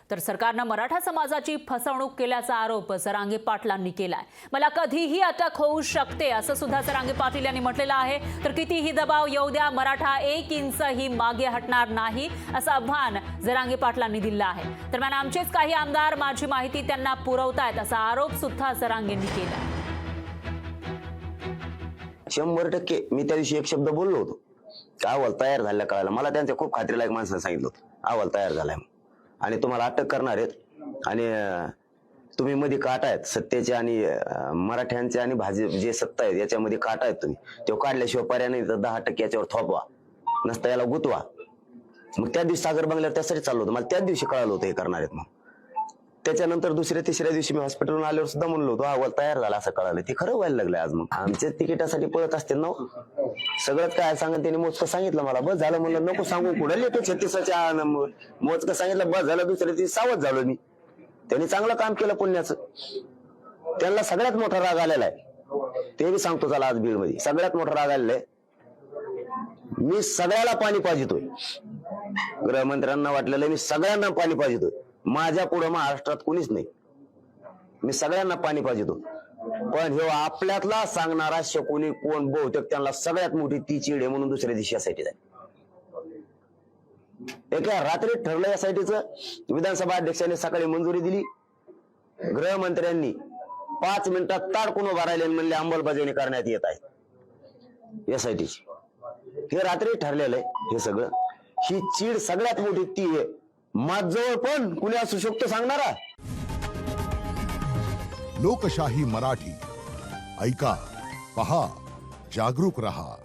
तर सरकारनं मराठा समाजाची फसवणूक केल्याचा आरोप जरांगे पाटलांनी केलाय। मला कधीही अटक होऊ शकते असं सुद्धा जरांगे पाटील यांनी म्हटलेलं आहे। तर कितीही दबाव येऊ द्या, मराठा 1 इंचही मागे हटणार नाही असं आव्हान जरांगे पाटलांनी दिलं आहे। दरम्यान आमचेच काही आमदार माझी माहिती त्यांना पुरवतायत असा आरोप सुद्धा जरांगेंनी केला। 100% मी त्या दिवशी एक शब्द बोललो होतो, अहवाल तयार झाला कळालं मला। त्यांच्या खूप खात्रीलायक माणसाने सांगितलं होतं अहवाल तयार झालाय आणि तुम्हाला अटक करणार आहेत आणि तुम्ही मध्ये काट आहेत सत्तेचे आणि मराठ्यांचे आणि भाजप जे सत्ता आहेत याच्यामध्ये काट आहेत, तुम्ही तो काढल्याशिवाय पर्याय नाही, तर 10% याच्यावर थोपवा, नसता याला गुतवा। मग त्या दिवशी सागर बंगल्यावर त्यासाठी चाललो होतं, मला त्याच दिवशी कळालं होतं हे करणार आहेत। मग त्याच्यानंतर दुसऱ्या तिसऱ्या दिवशी मी हॉस्पिटलवरून आल्यावर सुद्धा म्हणलो होतो अहवाल तयार झाला असं कळालं। ते खरं व्हायला लागलंय आज। मग आमच्या तिकिटासाठी पळत असतील ना सगळंच काय सांगत त्यांनी मोजकं सांगितलं मला, बस झालं म्हणलं, नको सांगू कुठं येतो 36च्या मोजकं सांगितलं, बस झालं। दुसऱ्या दिवशी सावध झालो मी, त्यांनी चांगलं काम केलं पुण्याचं, त्यांना सगळ्यात मोठा राग आलेला आहे। ते बी सांगतो चला आज बीड मध्ये सगळ्यात मोठा राग आलेला आहे। मी सगळ्याला पाणी पाजितोय, गृहमंत्र्यांना वाटलेलं मी सगळ्यांना पाणी पाजितोय, माझ्या पुढे महाराष्ट्रात कोणीच नाही, मी सगळ्यांना पाणी पाजितो। पण हे आपल्यातला सांगणारा शकुनी कोण, बहुतेक त्यांना सगळ्यात मोठी ती चीड आहे म्हणून दुसऱ्या दिवशी यासाठी जाईल। एका रात्री ठरलं यासाठीचं, विधानसभा अध्यक्षांनी सकाळी मंजुरी दिली, गृहमंत्र्यांनी 5 मिनिटात ताडकून उभा राहिले म्हणले अंमलबजावणी करण्यात येत आहे यासाठीची। हे रात्री ठरलेलं आहे हे सगळं। ही चीड सगळ्यात मोठी ती आहे, माझजवळ पण कुणी असू शकतो सांगणारा। लोकशाही मराठी ऐका, पहा, जागरूक रहा।